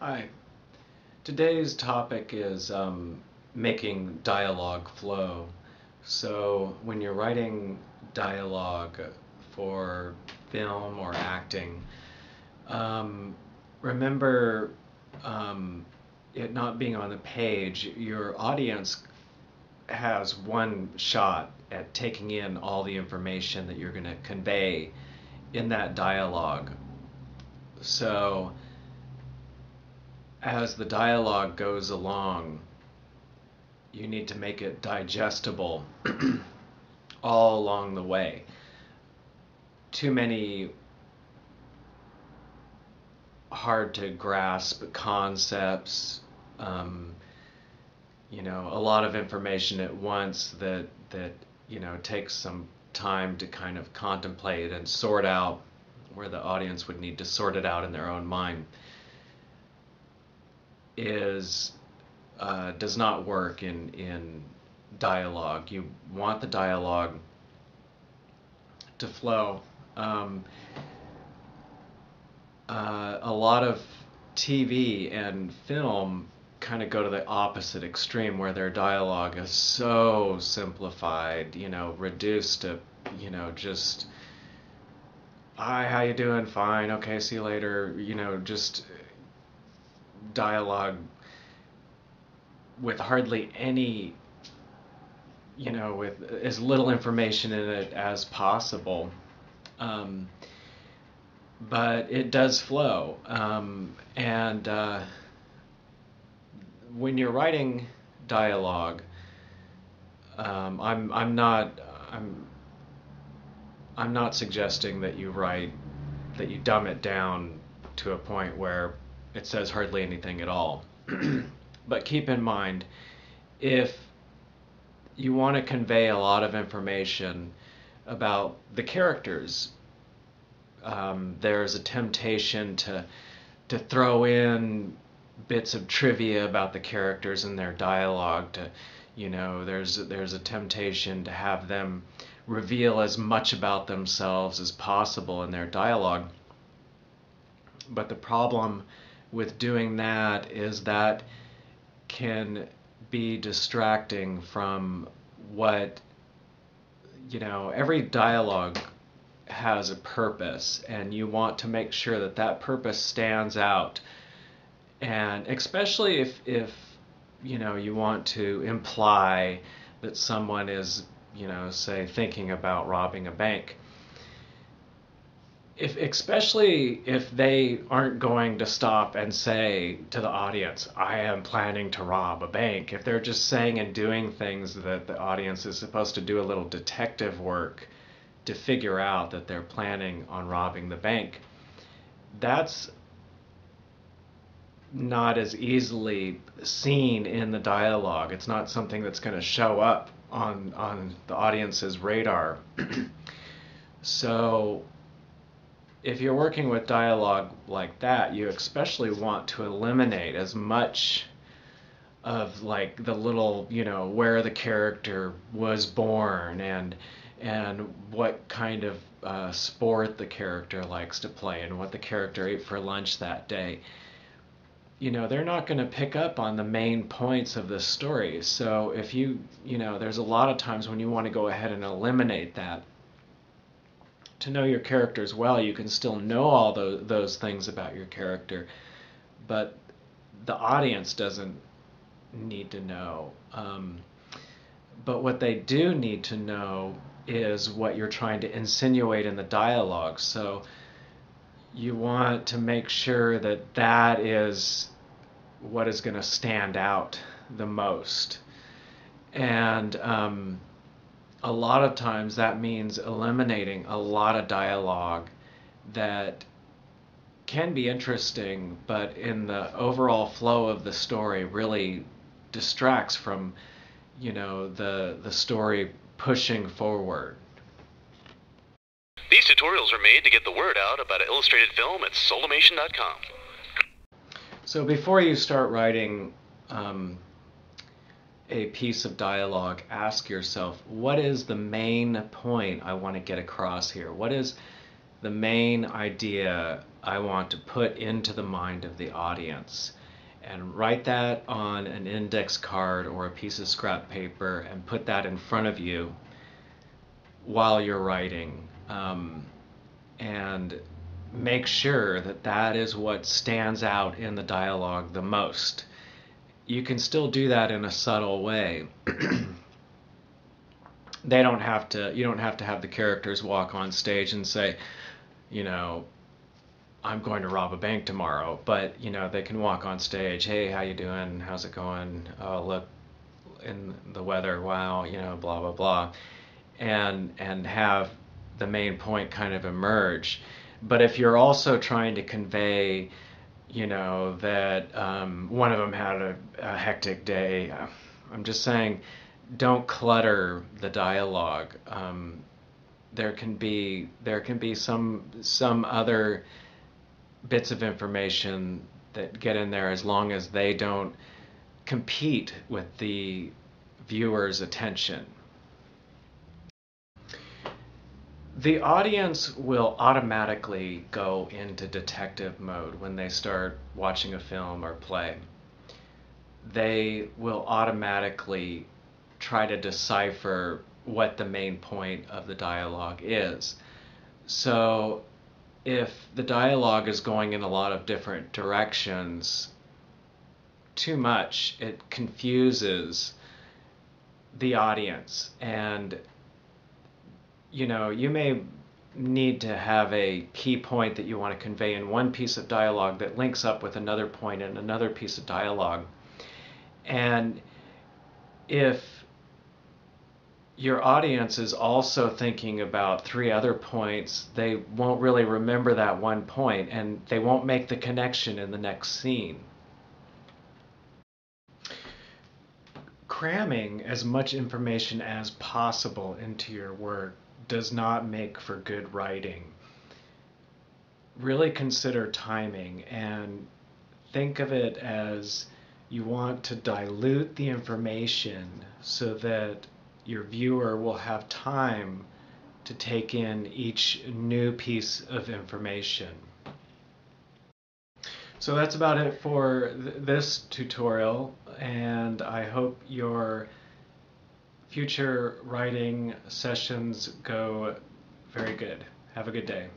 Hi. Today's topic is making dialogue flow. So when you're writing dialogue for film or acting, um, remember it not being on the page. Your audience has one shot at taking in all the information that you're going to convey in that dialogue. So as the dialogue goes along, you need to make it digestible all along the way. Too many hard to grasp concepts, a lot of information at once that takes some time to kind of contemplate and sort out, where the audience would need to sort it out in their own mind, does not work in dialogue. You want the dialogue to flow. A lot of TV and film kind of go to the opposite extreme, where their dialogue is so simplified, reduced to, just, hi, how you doing? Fine, okay, see you later, just dialogue with hardly any, with as little information in it as possible. But it does flow. And when you're writing dialogue, I'm not suggesting that you dumb it down to a point where it says hardly anything at all. But keep in mind, if you want to convey a lot of information about the characters, there's a temptation to throw in bits of trivia about the characters and their dialogue. There's a temptation to have them reveal as much about themselves as possible in their dialogue. But the problem with doing that is that can be distracting from what, every dialogue has a purpose, and you want to make sure that that purpose stands out. And especially if you want to imply that someone is, say, thinking about robbing a bank. Especially if they aren't going to stop and say to the audience, I am planning to rob a bank. If they're just saying and doing things that the audience is supposed to do a little detective work to figure out that they're planning on robbing the bank, that's not as easily seen in the dialogue. It's not something that's going to show up on the audience's radar. So if you're working with dialogue like that, you especially want to eliminate as much of, like, the little, where the character was born and what kind of sport the character likes to play and what the character ate for lunch that day. They're not going to pick up on the main points of the story. So if there's a lot of times when you want to go ahead and eliminate that. To know your characters well, you can still know all those things about your character, but the audience doesn't need to know. But what they do need to know is what you're trying to insinuate in the dialogue. So you want to make sure that that is what is going to stand out the most. And a lot of times that means eliminating a lot of dialogue that can be interesting, but in the overall flow of the story really distracts from, the story pushing forward. These tutorials are made to get the word out about illustrated film at solimation.com. So before you start writing a piece of dialogue, ask yourself, what is the main point I want to get across here? What is the main idea I want to put into the mind of the audience. And write that on an index card or a piece of scrap paper and put that in front of you while you're writing. And make sure that that is what stands out in the dialogue the most. You can still do that in a subtle way. You don't have to have the characters walk on stage and say, you know, I'm going to rob a bank tomorrow, but they can walk on stage. Hey, how you doing? How's it going? Oh, look in the weather. Wow, blah blah blah, and have the main point kind of emerge. But if you're also trying to convey, that one of them had a hectic day, I'm just saying, don't clutter the dialogue. There can be some other bits of information that get in there as long as they don't compete with the viewer's attention. The audience will automatically go into detective mode when they start watching a film or play. They will automatically try to decipher what the main point of the dialogue is. So if the dialogue is going in a lot of different directions too much, it confuses the audience. And you may need to have a key point that you want to convey in one piece of dialogue that links up with another point in another piece of dialogue. And if your audience is also thinking about 3 other points, they won't really remember that one point, and they won't make the connection in the next scene. Cramming as much information as possible into your work does not make for good writing. Really consider timing and think of it as you want to dilute the information so that your viewer will have time to take in each new piece of information. So that's about it for this tutorial, and I hope your future writing sessions go very good. Have a good day.